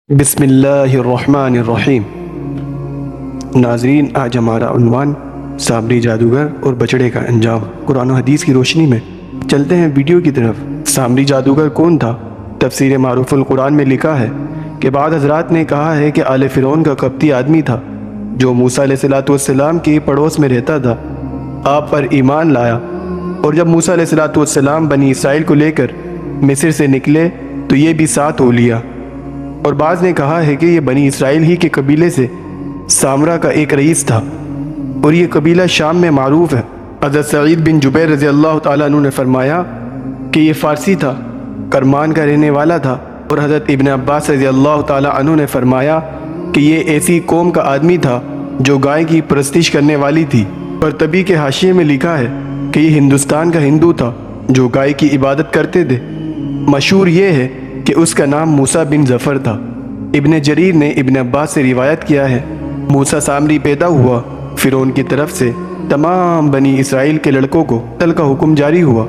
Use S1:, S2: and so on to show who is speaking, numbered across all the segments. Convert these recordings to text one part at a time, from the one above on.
S1: بسم اللہ الرحمن الرحیم۔ ناظرین، آج ہمارا عنوان سامری جادوگر اور بچڑے کا انجام۔ قرآن و حدیث کی روشنی میں چلتے ہیں ویڈیو کی طرف۔ سامری جادوگر کون تھا؟ تفسیر معروف القرآن میں لکھا ہے کہ بعض حضرات نے کہا ہے کہ آل فرعون کا قبطی آدمی تھا جو موسیٰ علیہ السلام کے پڑوس میں رہتا تھا۔ آپ پر ایمان لایا، اور جب موسیٰ علیہ السلام بنی اسرائیل کو لے کر مصر سے نکلے تو یہ بھی ساتھ ہو لیا۔ اور بعض نے کہا ہے کہ یہ بنی اسرائیل ہی کے قبیلے سے سامرا کا ایک رئیس تھا، اور یہ قبیلہ شام میں معروف ہے۔ حضرت سعید بن جبیر رضی اللہ تعالیٰ عنہ نے فرمایا کہ یہ فارسی تھا، کرمان کا رہنے والا تھا، اور حضرت ابن عباس رضی اللہ تعالیٰ عنہ نے فرمایا کہ یہ ایسی قوم کا آدمی تھا جو گائے کی پرستش کرنے والی تھی۔ قرطبی کے حاشیے میں لکھا ہے کہ یہ ہندوستان کا ہندو تھا جو گائے کی عبادت کرتے تھے۔ مشہور یہ ہے کہ اس کا نام موسیٰ بن ظفر تھا۔ ابن جریر نے ابن عباس سے روایت کیا ہے، موسیٰ سامری پیدا ہوا، فرعون کی طرف سے تمام بنی اسرائیل کے لڑکوں کو قتل کا حکم جاری ہوا۔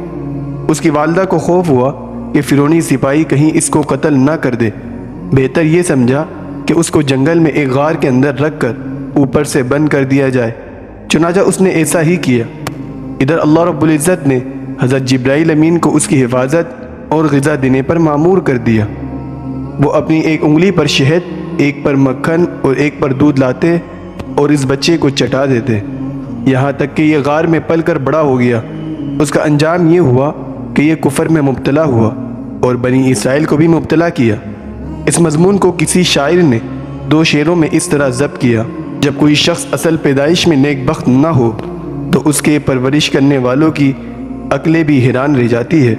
S1: اس کی والدہ کو خوف ہوا کہ فرعونی سپاہی کہیں اس کو قتل نہ کر دے، بہتر یہ سمجھا کہ اس کو جنگل میں ایک غار کے اندر رکھ کر اوپر سے بند کر دیا جائے، چنانچہ اس نے ایسا ہی کیا۔ ادھر اللہ رب العزت نے حضرت جبرائیل امین کو اس کی حفاظت اور غذا دینے پر مامور کر دیا۔ وہ اپنی ایک انگلی پر شہد، ایک پر مکھن اور ایک پر دودھ لاتے اور اس بچے کو چٹا دیتے، یہاں تک کہ یہ غار میں پل کر بڑا ہو گیا۔ اس کا انجام یہ ہوا کہ یہ کفر میں مبتلا ہوا اور بنی اسرائیل کو بھی مبتلا کیا۔ اس مضمون کو کسی شاعر نے 2 شعروں میں اس طرح ضبط کیا: جب کوئی شخص اصل پیدائش میں نیک بخت نہ ہو تو اس کے پرورش کرنے والوں کی عقلیں بھی حیران رہ جاتی ہے،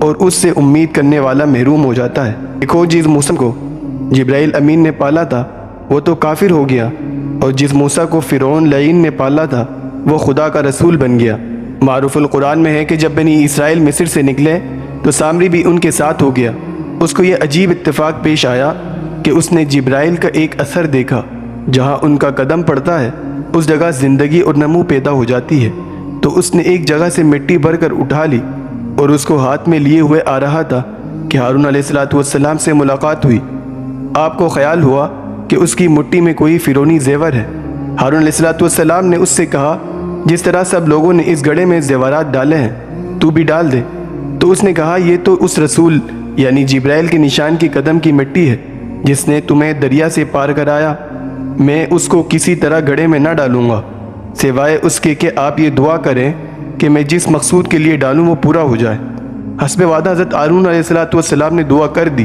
S1: اور اس سے امید کرنے والا محروم ہو جاتا ہے۔ دیکھو، جس موسیٰ کو جبرائیل امین نے پالا تھا وہ تو کافر ہو گیا، اور جس موسیٰ کو فرعون لعین نے پالا تھا وہ خدا کا رسول بن گیا۔ معروف القرآن میں ہے کہ جب بنی اسرائیل مصر سے نکلے تو سامری بھی ان کے ساتھ ہو گیا۔ اس کو یہ عجیب اتفاق پیش آیا کہ اس نے جبرائیل کا ایک اثر دیکھا، جہاں ان کا قدم پڑتا ہے اس جگہ زندگی اور نمو پیدا ہو جاتی ہے۔ تو اس نے ایک جگہ سے مٹی بھر کر اٹھا لی اور اس کو ہاتھ میں لیے ہوئے آ رہا تھا کہ ہارون علیہ السلام سے ملاقات ہوئی۔ آپ کو خیال ہوا کہ اس کی مٹھی میں کوئی فرعونی زیور ہے۔ ہارون علیہ السلام نے اس سے کہا، جس طرح سب لوگوں نے اس گڑھے میں زیورات ڈالے ہیں تو بھی ڈال دے۔ تو اس نے کہا، یہ تو اس رسول یعنی جبرائیل کے نشان کی قدم کی مٹی ہے جس نے تمہیں دریا سے پار کرایا۔ میں اس کو کسی طرح گڑھے میں نہ ڈالوں گا سوائے اس کے کہ آپ یہ دعا کریں کہ میں جس مقصود کے لیے ڈالوں وہ پورا ہو جائے۔ حسب وعدہ حضرت ہارون علیہ السلام نے دعا کر دی۔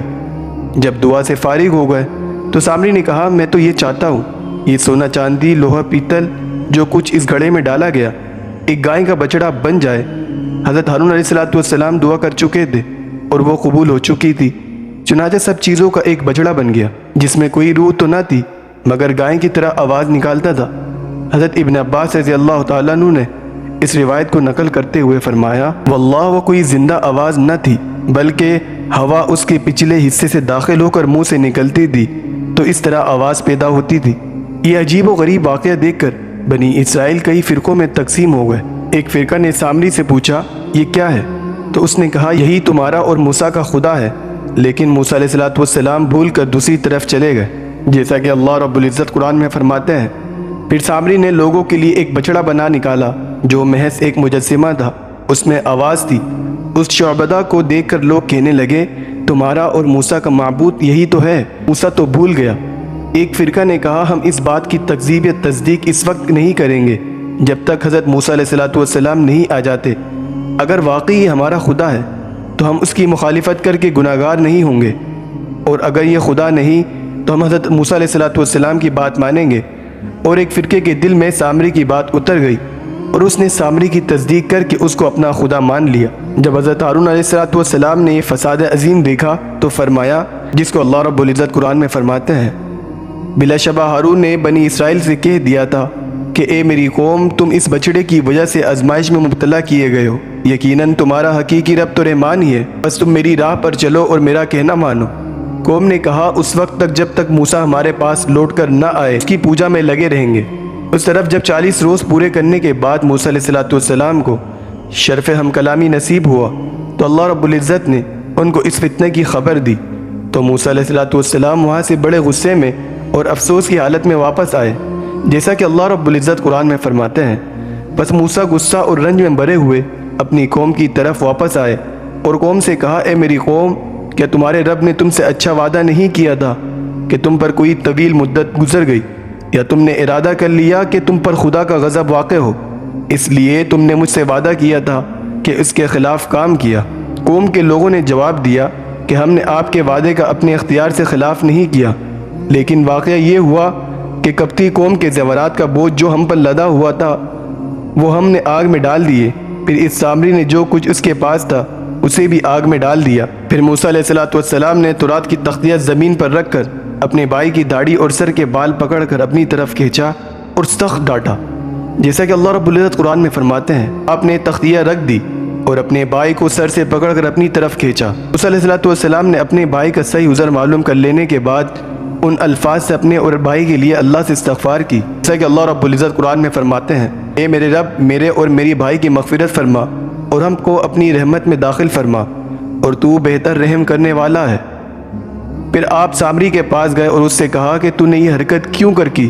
S1: جب دعا سے فارغ ہو گئے تو سامری نے کہا، میں تو یہ چاہتا ہوں یہ سونا چاندی لوہا پیتل جو کچھ اس گھڑے میں ڈالا گیا ایک گائے کا بچڑا بن جائے۔ حضرت ہارون علیہ السلام دعا کر چکے تھے اور وہ قبول ہو چکی تھی، چنانچہ سب چیزوں کا ایک بچڑا بن گیا جس میں کوئی روح تو نہ تھی مگر گائے کی طرح آواز نکالتا تھا۔ حضرت ابن عباس رضی اللہ تعالیٰ عنہ نے اس روایت کو نقل کرتے ہوئے فرمایا، واللہ وہ کوئی زندہ آواز نہ تھی بلکہ ہوا اس کے پچھلے حصے سے داخل ہو کر منہ سے نکلتی تھی، تو اس طرح آواز پیدا ہوتی تھی۔ یہ عجیب و غریب واقعہ دیکھ کر بنی اسرائیل کئی فرقوں میں تقسیم ہو گئے۔ ایک فرقہ نے سامری سے پوچھا، یہ کیا ہے؟ تو اس نے کہا، یہی تمہارا اور موسیٰ کا خدا ہے، لیکن موسیٰ علیہ السلام بھول کر دوسری طرف چلے گئے، جیسا کہ اللہ رب العزت قرآن میں فرماتے ہیں۔ پھر سامری نے لوگوں کے لیے ایک بچڑا بنا نکالا جو محض ایک مجسمہ تھا، اس میں آواز تھی۔ اس شعبدہ کو دیکھ کر لوگ کہنے لگے، تمہارا اور موسیٰ کا معبود یہی تو ہے، موسیٰ تو بھول گیا۔ ایک فرقہ نے کہا، ہم اس بات کی تکذیب یا تصدیق اس وقت نہیں کریں گے جب تک حضرت موسیٰ علیہ السلام نہیں آ جاتے۔ اگر واقعی یہ ہمارا خدا ہے تو ہم اس کی مخالفت کر کے گناہگار نہیں ہوں گے، اور اگر یہ خدا نہیں تو ہم حضرت موسیٰ علیہ السلام کی بات مانیں گے۔ اور ایک فرقے کے دل میں سامری کی بات اتر گئی اور اس نے سامری کی تصدیق کر کے اس کو اپنا خدا مان لیا۔ جب حضرت ہارون علیہ السلام نے یہ فساد عظیم دیکھا تو فرمایا، جس کو اللہ رب العزت قرآن میں فرماتے ہیں، بلا شبہ ہارون نے بنی اسرائیل سے کہہ دیا تھا کہ اے میری قوم، تم اس بچڑے کی وجہ سے آزمائش میں مبتلا کیے گئے ہو، یقیناً تمہارا حقیقی رب تو رحمان ہی ہے، بس تم میری راہ پر چلو اور میرا کہنا مانو۔ قوم نے کہا، اس وقت تک جب تک موسیٰ ہمارے پاس لوٹ کر نہ آئے اس کی پوجا میں لگے رہیں گے۔ اس طرف جب 40 روز پورے کرنے کے بعد موسیٰ علیہ السلام کو شرف ہم کلامی نصیب ہوا تو اللہ رب العزت نے ان کو اس فتنہ کی خبر دی، تو موسیٰ علیہ السلام وہاں سے بڑے غصے میں اور افسوس کی حالت میں واپس آئے، جیسا کہ اللہ رب العزت قرآن میں فرماتے ہیں، بس موسیٰ غصہ اور رنج میں بھرے ہوئے اپنی قوم کی طرف واپس آئے اور قوم سے کہا، اے میری قوم، کیا تمہارے رب نے تم سے اچھا وعدہ نہیں کیا تھا کہ تم پر کوئی طویل مدت گزر گئی، یا تم نے ارادہ کر لیا کہ تم پر خدا کا غضب واقع ہو، اس لیے تم نے مجھ سے وعدہ کیا تھا کہ اس کے خلاف کام کیا؟ قوم کے لوگوں نے جواب دیا کہ ہم نے آپ کے وعدے کا اپنے اختیار سے خلاف نہیں کیا، لیکن واقعہ یہ ہوا کہ قبطی قوم کے زیورات کا بوجھ جو ہم پر لدا ہوا تھا وہ ہم نے آگ میں ڈال دیے، پھر اس سامری نے جو کچھ اس کے پاس تھا اسے بھی آگ میں ڈال دیا۔ پھر موسیٰ علیہ السلام نے تورات کی تختیاں زمین پر رکھ کر اپنے بھائی کی داڑھی اور سر کے بال پکڑ کر اپنی طرف کھینچا اور سخت ڈانٹا، جیسا کہ اللہ رب العزت قرآن میں فرماتے ہیں، آپ نے تختیاں رکھ دی اور اپنے بھائی کو سر سے پکڑ کر اپنی طرف کھینچا۔ موسیٰ علیہ السلام نے اپنے بھائی کا صحیح عذر معلوم کر لینے کے بعد ان الفاظ سے اپنے اور بھائی کے لیے اللہ سے استغفار کی، جیسا کہ اللہ رب العزت قرآن میں فرماتے ہیں، اے میرے رب، میرے اور میری بھائی کی مغفرت فرما اور ہم کو اپنی رحمت میں داخل فرما، اور تو بہتر رحم کرنے والا ہے۔ پھر آپ سامری کے پاس گئے اور اس سے کہا کہ تو نے یہ حرکت کیوں کر کی؟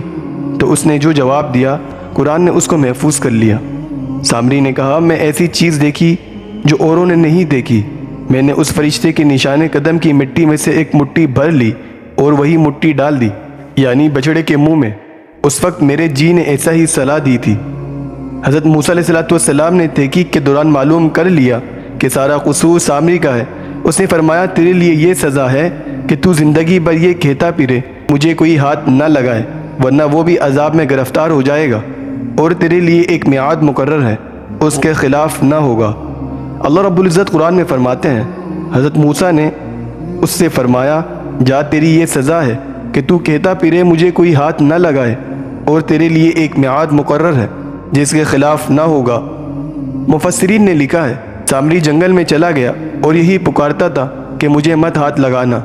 S1: تو اس نے جو جواب دیا قرآن نے اس کو محفوظ کر لیا۔ سامری نے کہا، میں ایسی چیز دیکھی جو اوروں نے نہیں دیکھی، میں نے اس فرشتے کے نشان قدم کی مٹی میں سے ایک مٹھی بھر لی اور وہی مٹھی ڈال دی، یعنی بچڑے کے منہ میں۔ اس وقت میرے جی نے ایسا ہی صلاح دی تھی۔ حضرت موسیٰ علیہ السلام نے تحقیق کے دوران معلوم کر لیا کہ سارا قصور سامری کا ہے۔ اس نے فرمایا، تیرے لیے یہ سزا ہے کہ تو زندگی بھر یہ کہتا پھرے، مجھے کوئی ہاتھ نہ لگائے، ورنہ وہ بھی عذاب میں گرفتار ہو جائے گا، اور تیرے لیے ایک میعاد مقرر ہے، اس کے خلاف نہ ہوگا۔ اللہ رب العزت قرآن میں فرماتے ہیں، حضرت موسیٰ نے اس سے فرمایا، جا، تیری یہ سزا ہے کہ تو کہتا پھرے مجھے کوئی ہاتھ نہ لگائے، اور تیرے لیے ایک میعاد مقرر ہے جس کے خلاف نہ ہوگا۔ مفسرین نے لکھا ہے، سامری جنگل میں چلا گیا اور یہی پکارتا تھا کہ مجھے مت ہاتھ لگانا،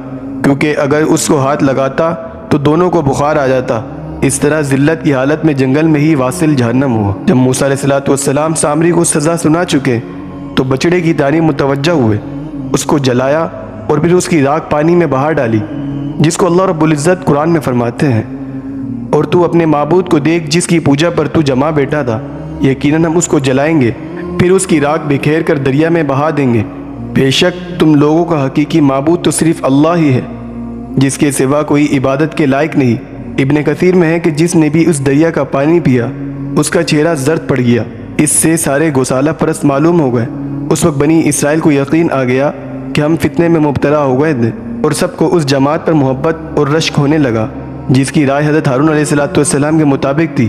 S1: کیونکہ اگر اس کو ہاتھ لگاتا تو دونوں کو بخار آ جاتا۔ اس طرح ذلت کی حالت میں جنگل میں ہی واصل جہنم ہوا۔ جب موسیٰ علیہ السلام سامری کو سزا سنا چکے تو بچڑے کی طرف متوجہ ہوئے، اس کو جلایا اور پھر اس کی راکھ پانی میں بہا ڈالی، جس کو اللہ رب العزت قرآن میں فرماتے ہیں، اور تو اپنے معبود کو دیکھ جس کی پوجا پر تو جمع بیٹھا تھا، یقیناً ہم اس کو جلائیں گے، پھر اس کی راکھ بکھیر کر دریا میں بہا دیں گے۔ بے شک تم لوگوں کا حقیقی معبود تو صرف اللہ ہی ہے، جس کے سوا کوئی عبادت کے لائق نہیں۔ ابن کثیر میں ہے کہ جس نے بھی اس دریا کا پانی پیا اس کا چہرہ زرد پڑ گیا۔ اس سے سارے گوسالہ پرست معلوم ہو گئے۔ اس وقت بنی اسرائیل کو یقین آ گیا کہ ہم فتنے میں مبتلا ہو گئے تھے، اور سب کو اس جماعت پر محبت اور رشک ہونے لگا جس کی رائے حضرت ہارون علیہ السلام کے مطابق تھی۔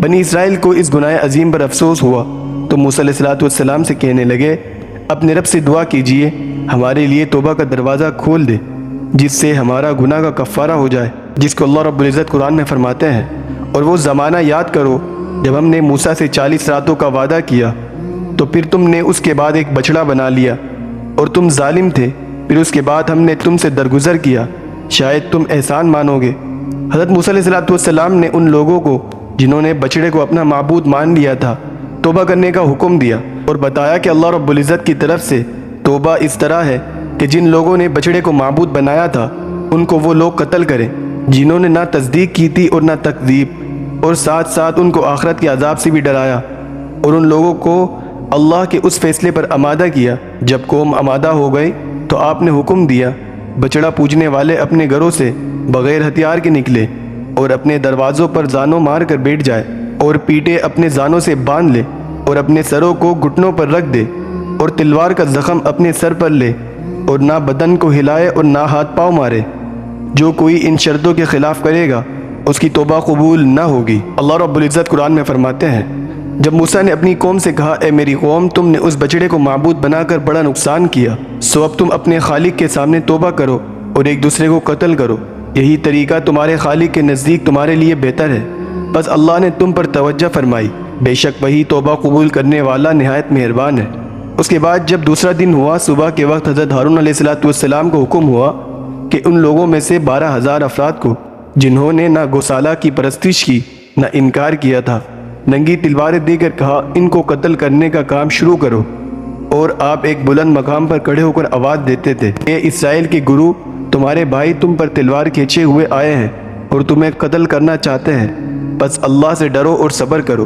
S1: بنی اسرائیل کو اس گناہ عظیم پر افسوس ہوا تو موسیٰ علیہ السلام سے کہنے لگے، اپنے رب سے دعا کیجئے ہمارے لیے توبہ کا دروازہ کھول دے جس سے ہمارا گناہ کا کفارہ ہو جائے، جس کو اللہ رب العزت قرآن میں فرماتے ہیں، اور وہ زمانہ یاد کرو جب ہم نے موسیٰ سے 40 راتوں کا وعدہ کیا تو پھر تم نے اس کے بعد ایک بچڑا بنا لیا اور تم ظالم تھے، پھر اس کے بعد ہم نے تم سے درگزر کیا، شاید تم احسان مانو گے۔ حضرت موسیٰ علیہ السلام نے ان لوگوں کو جنہوں نے بچڑے کو اپنا معبود مان لیا تھا توبہ کرنے کا حکم دیا اور بتایا کہ اللہ رب العزت کی طرف سے توبہ اس طرح ہے کہ جن لوگوں نے بچڑے کو معبود بنایا تھا ان کو وہ لوگ قتل کریں جنہوں نے نہ تصدیق کی تھی اور نہ تکذیب، اور ساتھ ساتھ ان کو آخرت کے عذاب سے بھی ڈرایا، اور ان لوگوں کو اللہ کے اس فیصلے پر آمادہ کیا جب قوم آمادہ ہو گئی تو آپ نے حکم دیا بچڑا پوجنے والے اپنے گھروں سے بغیر ہتھیار کے نکلے اور اپنے دروازوں پر زانوں مار کر بیٹھ جائے اور پیٹیں اپنے زانوں سے باندھ لے اور اپنے سروں کو گھٹنوں پر رکھ دے اور تلوار کا زخم اپنے سر پر لے اور نہ بدن کو ہلائے اور نہ ہاتھ پاؤں مارے۔ جو کوئی ان شرطوں کے خلاف کرے گا اس کی توبہ قبول نہ ہوگی۔ اللہ رب العزت قرآن میں فرماتے ہیں، جب موسیٰ نے اپنی قوم سے کہا، اے میری قوم، تم نے اس بچڑے کو معبود بنا کر بڑا نقصان کیا، سو اب تم اپنے خالق کے سامنے توبہ کرو اور ایک دوسرے کو قتل کرو، یہی طریقہ تمہارے خالق کے نزدیک تمہارے لیے بہتر ہے۔ بس اللہ نے تم پر توجہ فرمائی، بے شک وہی توبہ قبول کرنے والا نہایت مہربان ہے۔ اس کے بعد جب دوسرا دن ہوا، صبح کے وقت حضرت ہارون علیہ السلام کو حکم ہوا کہ ان لوگوں میں سے 12,000 افراد کو جنہوں نے نہ گوسالہ کی پرستش کی نہ انکار کیا تھا، ننگی تلواریں دے کر کہا، ان کو قتل کرنے کا کام شروع کرو۔ اور آپ ایک بلند مقام پر کھڑے ہو کر آواز دیتے تھے، اے اسرائیل کے گرو، تمہارے بھائی تم پر تلوار کھینچے ہوئے آئے ہیں اور تمہیں قتل کرنا چاہتے ہیں، بس اللہ سے ڈرو اور صبر کرو۔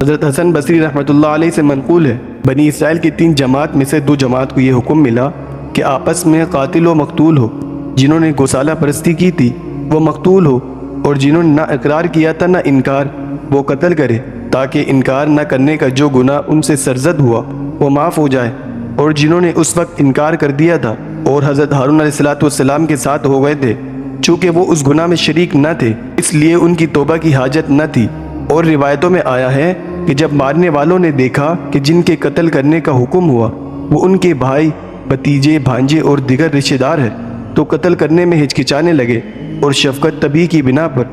S1: حضرت حسن بصری رحمۃ اللہ علیہ سے منقول ہے، بنی اسرائیل کی 3 جماعت میں سے 2 جماعت کو یہ حکم ملا کہ آپس میں قاتل و مقتول ہو۔ جنہوں نے گوسالہ پرستی کی تھی وہ مقتول ہو، اور جنہوں نے نہ اقرار کیا تھا نہ انکار وہ قتل کرے، تاکہ انکار نہ کرنے کا جو گناہ ان سے سرزد ہوا وہ معاف ہو جائے۔ اور جنہوں نے اس وقت انکار کر دیا تھا اور حضرت ہارون علیہ السلام کے ساتھ ہو گئے تھے، چونکہ وہ اس گناہ میں شریک نہ تھے اس لیے ان کی توبہ کی حاجت نہ تھی۔ اور روایتوں میں آیا ہے کہ جب مارنے والوں نے دیکھا کہ جن کے قتل کرنے کا حکم ہوا وہ ان کے بھائی، بھتیجے، بھانجے اور دیگر رشتہ دار ہیں، تو قتل کرنے میں ہچکچانے لگے، اور شفقت طبی کی بنا پر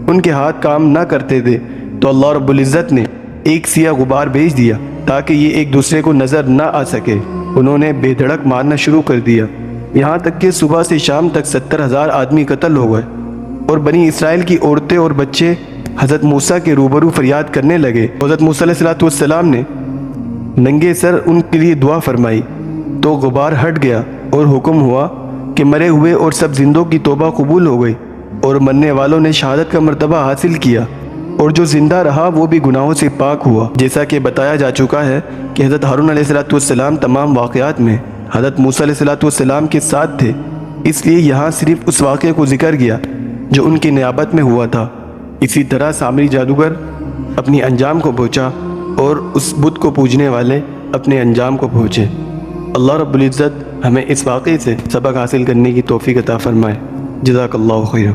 S1: ان کے ہاتھ کام نہ کرتے تھے، تو اللہ رب العزت نے ایک سیاہ غبار بھیج دیا تاکہ یہ ایک دوسرے کو نظر نہ آ سکے۔ انہوں نے بے دھڑک مارنا شروع کر دیا، یہاں تک کہ صبح سے شام تک 70,000 آدمی قتل ہو گئے۔ اور بنی اسرائیل کی عورتیں اور بچے حضرت موسیٰ کے روبرو فریاد کرنے لگے۔ حضرت موسیٰ علیہ السلام نے ننگے سر ان کے لیے دعا فرمائی تو غبار ہٹ گیا، اور حکم ہوا کہ مرے ہوئے اور سب زندوں کی توبہ قبول ہو گئی، اور مرنے والوں نے شہادت کا مرتبہ حاصل کیا، اور جو زندہ رہا وہ بھی گناہوں سے پاک ہوا۔ جیسا کہ بتایا جا چکا ہے کہ حضرت ہارون علیہ السلام تمام واقعات میں حضرت موسیٰ علیہ السلام کے ساتھ تھے، اس لیے یہاں صرف اس واقعے کو ذکر کیا جو ان کی نیابت میں ہوا تھا۔ اسی طرح سامری جادوگر اپنی انجام کو پہنچا، اور اس بت کو پوجنے والے اپنے انجام کو پہنچے۔ اللہ رب العزت ہمیں اس واقعے سے سبق حاصل کرنے کی توفیق عطا فرمائے۔ جزاک اللہ خیر۔